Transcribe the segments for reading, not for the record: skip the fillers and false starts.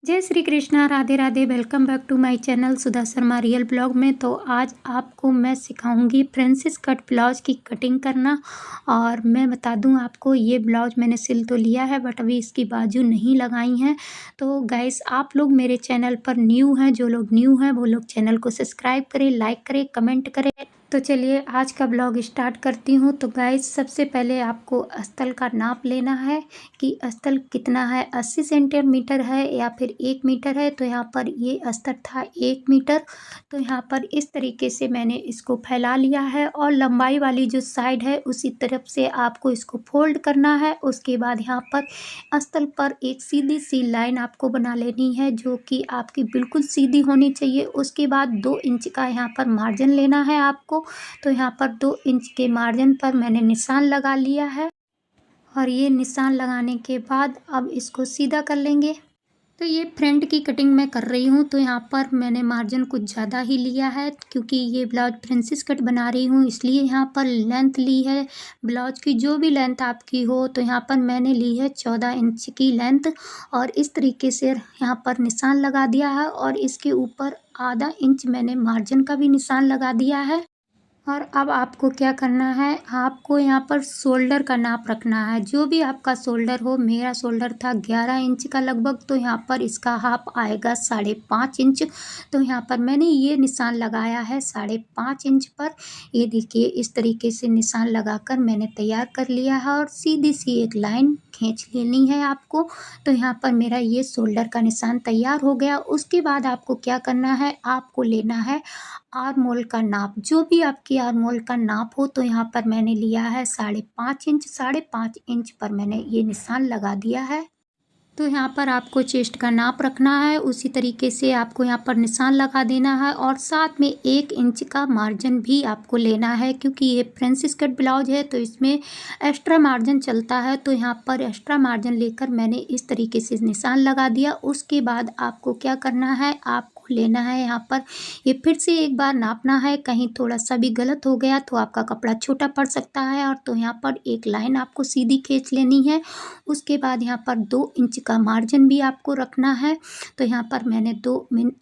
जय Shri Krishna, Radhe Radhe. Welcome back to my channel Sudha Sharma real blog में। तो आज आपको मैं सिखाऊंगी प्रिंसेस कट ब्लाउज की कटिंग करना। और मैं बता दूं आपको, ये ब्लाउज मैंने सिल तो लिया है बट अभी इसकी बाजू नहीं लगाई हैं। तो गाइस, आप लोग मेरे चैनल पर न्यू हैं, जो लोग न्यू हैं वो लोग चैनल को सब्सक्राइब करें, लाइक करें, कमेंट करें। तो चलिए आज का ब्लॉग स्टार्ट करती हूँ। तो गाइस, सबसे पहले आपको अस्तर का नाप लेना है कि अस्तर कितना है, 80 सेंटीमीटर है या फिर 1 मीटर है। तो यहाँ पर ये अस्तर था 1 मीटर। तो यहाँ पर इस तरीके से मैंने इसको फैला लिया है और लंबाई वाली जो साइड है उसी तरफ से आपको इसको फोल्ड करना है। उसके बाद यहाँ पर अस्तर पर एक सीधी सी लाइन आपको बना लेनी है, जो कि आपकी बिल्कुल सीधी होनी चाहिए। उसके बाद 2 इंच का यहाँ पर मार्जिन लेना है आपको। तो यहाँ पर 2 इंच के मार्जिन पर मैंने निशान लगा लिया है और ये निशान लगाने के बाद अब इसको सीधा कर लेंगे। तो ये फ्रंट की कटिंग मैं कर रही हूँ। तो यहाँ पर मैंने मार्जिन कुछ ज़्यादा ही लिया है, क्योंकि ये ब्लाउज प्रिंसेस कट बना रही हूँ, इसलिए यहाँ पर लेंथ ली है ब्लाउज की। जो भी लेंथ आपकी हो, तो यहाँ पर मैंने ली है 14 इंच की लेंथ। और इस तरीके से यहाँ पर निशान लगा दिया है और इसके ऊपर आधा इंच मैंने मार्जिन का भी निशान लगा दिया है। और अब आपको क्या करना है, आपको यहाँ पर शोल्डर का नाप रखना है। जो भी आपका शोल्डर हो, मेरा शोल्डर था 11 इंच का लगभग, तो यहाँ पर इसका हाफ आएगा 5.5 इंच। तो यहाँ पर मैंने ये निशान लगाया है 5.5 इंच पर। ये देखिए, इस तरीके से निशान लगाकर मैंने तैयार कर लिया है और सीधी सी एक लाइन खींच लेनी है आपको। तो यहाँ पर मेरा ये शोल्डर का निशान तैयार हो गया। उसके बाद आपको क्या करना है, आपको लेना है आर्म होल का नाप। जो भी आपकी आर्म होल का नाप हो, तो यहाँ पर मैंने लिया है 5.5 इंच। 5.5 इंच पर मैंने ये निशान लगा दिया है। तो यहाँ पर आपको चेस्ट का नाप रखना है, उसी तरीके से आपको यहाँ पर निशान लगा देना है। और साथ में 1 इंच का मार्जिन भी आपको लेना है, क्योंकि ये प्रिंसेस कट ब्लाउज है तो इसमें एक्स्ट्रा मार्जिन चलता है। तो यहाँ पर एक्स्ट्रा मार्जिन लेकर मैंने इस तरीके से निशान लगा दिया। उसके बाद आपको क्या करना है, आपको लेना है यहाँ पर, ये फिर से एक बार नापना है। कहीं थोड़ा सा भी गलत हो गया तो आपका कपड़ा छोटा पड़ सकता है। और तो यहाँ पर एक लाइन आपको सीधी खींच लेनी है। उसके बाद यहाँ पर 2 इंच का मार्जिन भी आपको रखना है। तो यहाँ पर मैंने 2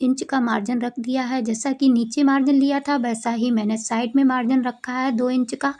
इंच का मार्जिन रख दिया है। जैसा कि नीचे मार्जिन लिया था, वैसा ही मैंने साइड में मार्जिन रखा है 2 इंच का।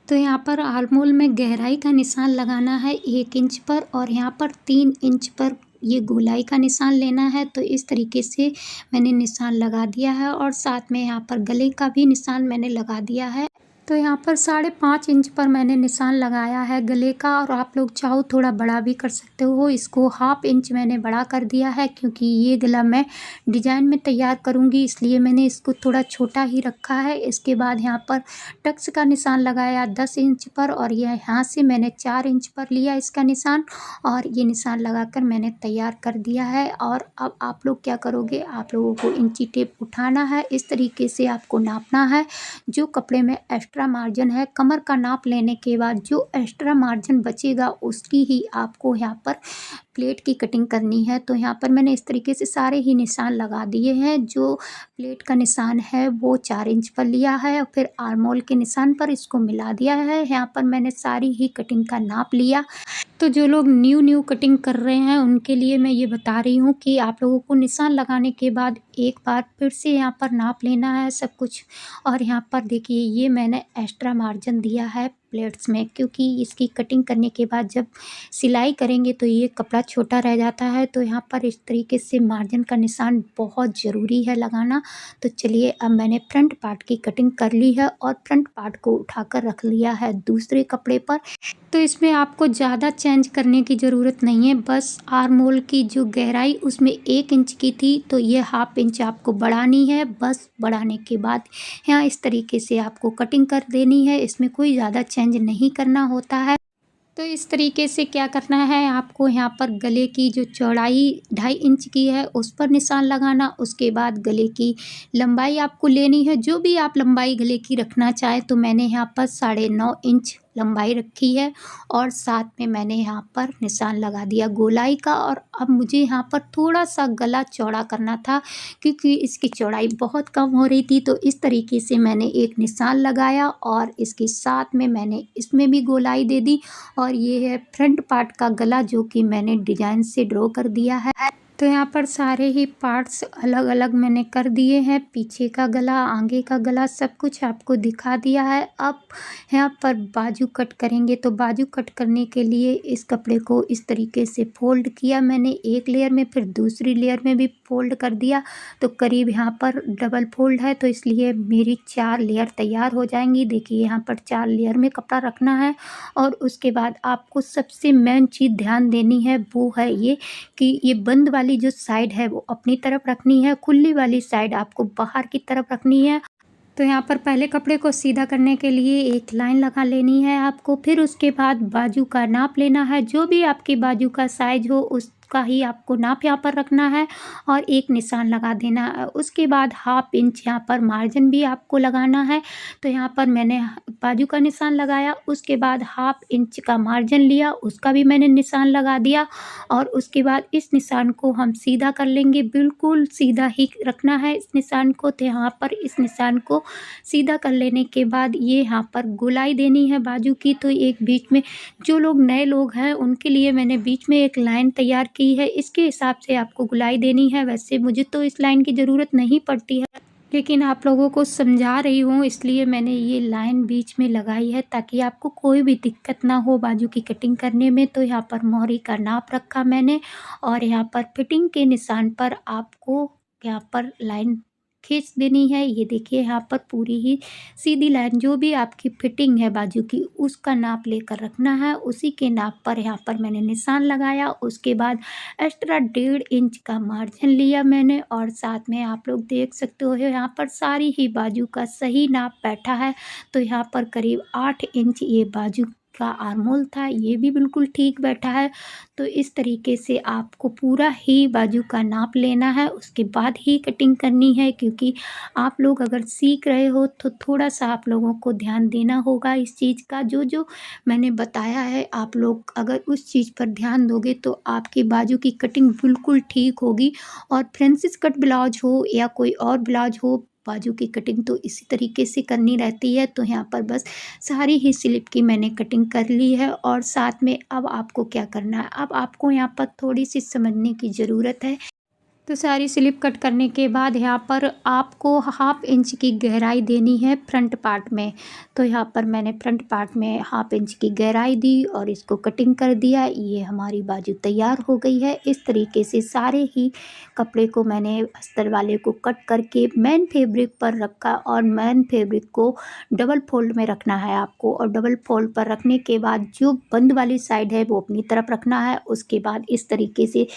तो यहाँ पर आर्म होल में गहराई का निशान लगाना है 1 इंच पर, और यहाँ पर 3 इंच पर ये गोलाई का निशान लेना है। तो इस तरीके से मैंने निशान लगा दिया है और साथ में यहाँ पर गले का भी निशान मैंने लगा दिया है। तो यहाँ पर 5.5 इंच पर मैंने निशान लगाया है गले का। और आप लोग चाहो थोड़ा बड़ा भी कर सकते हो, इसको 1/2 इंच मैंने बड़ा कर दिया है, क्योंकि ये गला मैं डिजाइन में तैयार करूँगी, इसलिए मैंने इसको थोड़ा छोटा ही रखा है। इसके बाद यहाँ पर टक्स का निशान लगाया 10 इंच पर, और यह यहाँ से मैंने 4 इंच पर लिया इसका निशान, और ये निशान लगाकर मैंने तैयार कर दिया है। और अब आप लोग क्या करोगे, आप लोगों को इंची टेप उठाना है, इस तरीके से आपको नापना है। जो कपड़े में एक्स्ट्रा मार्जिन है, कमर का नाप लेने के बाद जो एक्स्ट्रा मार्जिन बचेगा उसकी ही आपको यहाँ पर प्लेट की कटिंग करनी है। तो यहाँ पर मैंने इस तरीके से सारे ही निशान लगा दिए हैं। जो प्लेट का निशान है वो 4 इंच पर लिया है, और फिर आर्म होल के निशान पर इसको मिला दिया है। यहाँ पर मैंने सारी ही कटिंग का नाप लिया। तो जो लोग न्यू कटिंग कर रहे हैं उनके लिए मैं ये बता रही हूँ कि आप लोगों को निशान लगाने के बाद एक बार फिर से यहाँ पर नाप लेना है सब कुछ। और यहाँ पर देखिए, ये मैंने एक्स्ट्रा मार्जिन दिया है प्लेट्स में, क्योंकि इसकी कटिंग करने के बाद जब सिलाई करेंगे तो ये कपड़ा छोटा रह जाता है। तो यहाँ पर इस तरीके से मार्जिन का निशान बहुत ज़रूरी है लगाना। तो चलिए, अब मैंने फ्रंट पार्ट की कटिंग कर ली है और फ्रंट पार्ट को उठाकर रख लिया है दूसरे कपड़े पर। तो इसमें आपको ज़्यादा चेंज करने की ज़रूरत नहीं है, बस आर्म होल की जो गहराई उसमें 1 इंच की थी, तो ये 1/2 इंच आपको बढ़ानी है। बस बढ़ाने के बाद यहाँ इस तरीके से आपको कटिंग कर देनी है, इसमें कोई ज़्यादा चेंज नहीं करना होता है। तो इस तरीके से क्या करना है, आपको यहाँ पर गले की जो चौड़ाई 2.5 इंच की है उस पर निशान लगाना। उसके बाद गले की लंबाई आपको लेनी है, जो भी आप लंबाई गले की रखना चाहे। तो मैंने यहाँ पर 9.5 इंच लंबाई रखी है, और साथ में मैंने यहाँ पर निशान लगा दिया गोलाई का। और अब मुझे यहाँ पर थोड़ा सा गला चौड़ा करना था, क्योंकि इसकी चौड़ाई बहुत कम हो रही थी। तो इस तरीके से मैंने एक निशान लगाया और इसके साथ में मैंने इसमें भी गोलाई दे दी। और ये है फ्रंट पार्ट का गला, जो कि मैंने डिजाइन से ड्रॉ कर दिया है। तो यहाँ पर सारे ही पार्ट्स अलग-अलग मैंने कर दिए हैं, पीछे का गला, आगे का गला सब कुछ आपको दिखा दिया है। अब यहाँ पर बाजू कट करेंगे, तो बाजू कट करने के लिए इस कपड़े को इस तरीके से फ़ोल्ड किया मैंने एक लेयर में, फिर दूसरी लेयर में भी फ़ोल्ड कर दिया, तो करीब यहाँ पर डबल फ़ोल्ड है, तो इसलिए मेरी 4 लेयर तैयार हो जाएँगी। देखिए यहाँ पर 4 लेयर में कपड़ा रखना है और उसके बाद आपको सबसे मेन चीज़ ध्यान देनी है, वो है ये कि ये बंद वाली जो साइड है वो अपनी तरफ रखनी है, खुली वाली साइड आपको बाहर की तरफ रखनी है। तो यहाँ पर पहले कपड़े को सीधा करने के लिए एक लाइन लगा लेनी है आपको, फिर उसके बाद बाजू का नाप लेना है, जो भी आपकी बाजू का साइज़ हो उसका ही आपको नाप यहाँ पर रखना है और एक निशान लगा देना है। उसके बाद हाफ इंच यहाँ पर मार्जिन भी आपको लगाना है, तो यहाँ पर मैंने बाजू का निशान लगाया, उसके बाद हाफ इंच का मार्जिन लिया, उसका भी मैंने निशान लगा दिया और उसके बाद इस निशान को हम सीधा कर लेंगे, बिल्कुल सीधा ही रखना है इस निशान को। तो यहाँ पर इस निशान को सीधा कर लेने के बाद ये यहाँ पर गोलाई देनी है बाजू की, तो एक बीच में जो लोग नए लोग हैं उनके लिए मैंने बीच में एक लाइन तैयार की है, इसके हिसाब से आपको गोलाई देनी है। वैसे मुझे तो इस लाइन की ज़रूरत नहीं पड़ती है, लेकिन आप लोगों को समझा रही हूँ इसलिए मैंने ये लाइन बीच में लगाई है ताकि आपको कोई भी दिक्कत ना हो बाजू की कटिंग करने में। तो यहाँ पर मोहरी का नाप रखा मैंने और यहाँ पर फिटिंग के निशान पर आपको यहाँ पर लाइन खींच देनी है। ये देखिए यहाँ पर पूरी ही सीधी लाइन जो भी आपकी फिटिंग है बाजू की उसका नाप लेकर रखना है, उसी के नाप पर यहाँ पर मैंने निशान लगाया। उसके बाद एक्स्ट्रा 1.5 इंच का मार्जिन लिया मैंने और साथ में आप लोग देख सकते हो यहाँ पर सारी ही बाजू का सही नाप बैठा है। तो यहाँ पर करीब 8 इंच ये बाजू का आर्महोल था, ये भी बिल्कुल ठीक बैठा है। तो इस तरीके से आपको पूरा ही बाजू का नाप लेना है, उसके बाद ही कटिंग करनी है, क्योंकि आप लोग अगर सीख रहे हो तो थोड़ा-सा आप लोगों को ध्यान देना होगा इस चीज़ का। जो-जो मैंने बताया है आप लोग अगर उस चीज़ पर ध्यान दोगे तो आपकी बाजू की कटिंग बिल्कुल ठीक होगी। और फ्रांसिस कट ब्लाउज हो या कोई और ब्लाउज हो, बाजू की कटिंग तो इसी तरीके से करनी रहती है। तो यहाँ पर बस सारी ही स्लिप की मैंने कटिंग कर ली है और साथ में अब आपको क्या करना है, अब आपको यहाँ पर थोड़ी-सी समझने की ज़रूरत है। तो सारी स्लिप कट करने के बाद यहाँ पर आपको हाफ इंच की गहराई देनी है फ्रंट पार्ट में। तो यहाँ पर मैंने फ्रंट पार्ट में हाफ इंच की गहराई दी और इसको कटिंग कर दिया। ये हमारी बाजू तैयार हो गई है। इस तरीके से सारे ही कपड़े को मैंने अस्तर वाले को कट करके मेन फैब्रिक पर रखा और मेन फैब्रिक को डबल फोल्ड में रखना है आपको और डबल फोल्ड पर रखने के बाद जो बंद वाली साइड है वो अपनी तरफ रखना है। उसके बाद इस तरीके से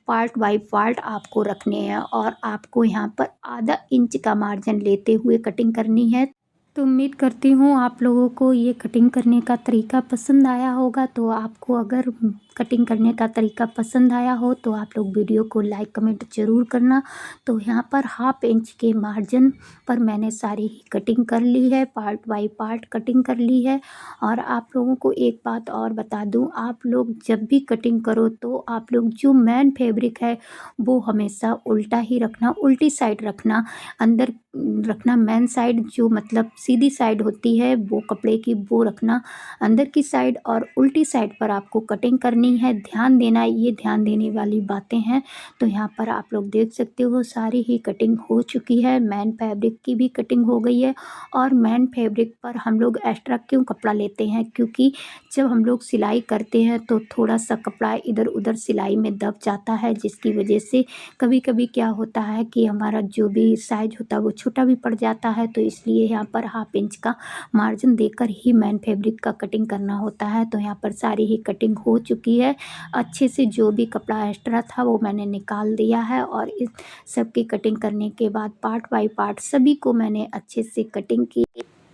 पार्ट बाय पार्ट आपको रखने हैं और आपको यहाँ पर आधा इंच का मार्जिन लेते हुए कटिंग करनी है। तो उम्मीद करती हूँ आप लोगों को ये कटिंग करने का तरीका पसंद आया होगा। तो आपको अगर कटिंग करने का तरीका पसंद आया हो तो आप लोग वीडियो को लाइक कमेंट ज़रूर करना। तो यहाँ पर हाफ इंच के मार्जिन पर मैंने सारी ही कटिंग कर ली है, पार्ट बाय पार्ट कटिंग कर ली है। और आप लोगों को एक बात और बता दूँ, आप लोग जब भी कटिंग करो तो आप लोग जो मेन फैब्रिक है वो हमेशा उल्टा ही रखना, उल्टी साइड रखना, अंदर रखना मेन साइड जो मतलब सीधी साइड होती है वो कपड़े की वो रखना अंदर की साइड और उल्टी साइड पर आपको कटिंग करनी है। ध्यान देना, ये ध्यान देने वाली बातें हैं। तो यहाँ पर आप लोग देख सकते हो सारी ही कटिंग हो चुकी है, मेन फैब्रिक की भी कटिंग हो गई है। और मेन फैब्रिक पर हम लोग एक्स्ट्रा क्यों कपड़ा लेते हैं, क्योंकि जब हम लोग सिलाई करते हैं तो थोड़ा सा कपड़ा इधर उधर सिलाई में दब जाता है, जिसकी वजह से कभी कभी क्या होता है कि हमारा जो भी साइज होता है वो छोटा भी पड़ जाता है। तो इसलिए यहाँ पर हाफ इंच का मार्जिन देकर ही मेन फैब्रिक का कटिंग करना होता है। तो यहाँ पर सारी ही कटिंग हो चुकी है अच्छे से, जो भी कपड़ा एक्स्ट्रा था वो मैंने निकाल दिया है। और इस सब की कटिंग करने के बाद पार्ट बाय पार्ट सभी को मैंने अच्छे से कटिंग की।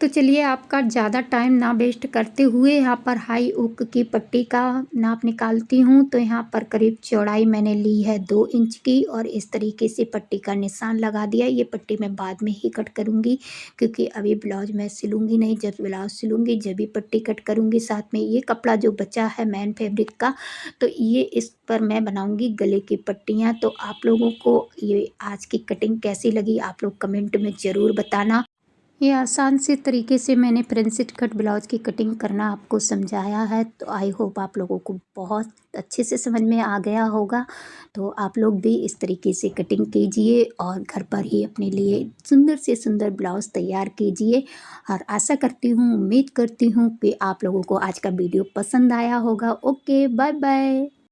तो चलिए आपका ज़्यादा टाइम ना वेस्ट करते हुए यहाँ पर हाई हुक की पट्टी का नाप निकालती हूँ। तो यहाँ पर करीब चौड़ाई मैंने ली है 2 इंच की और इस तरीके से पट्टी का निशान लगा दिया। ये पट्टी मैं बाद में ही कट करूँगी क्योंकि अभी ब्लाउज मैं सिलूँगी नहीं, जब ब्लाउज सिलूँगी जब भी पट्टी कट करूँगी। साथ में ये कपड़ा जो बचा है मेन फैब्रिक का, तो ये इस पर मैं बनाऊँगी गले की पट्टियाँ। तो आप लोगों को ये आज की कटिंग कैसी लगी आप लोग कमेंट में ज़रूर बताना। ये आसान से तरीके से मैंने प्रिंसेस कट ब्लाउज़ की कटिंग करना आपको समझाया है, तो आई होप आप लोगों को बहुत अच्छे से समझ में आ गया होगा। तो आप लोग भी इस तरीके से कटिंग कीजिए और घर पर ही अपने लिए सुंदर से सुंदर ब्लाउज़ तैयार कीजिए। और आशा करती हूँ, उम्मीद करती हूँ कि आप लोगों को आज का वीडियो पसंद आया होगा। Okay, bye bye.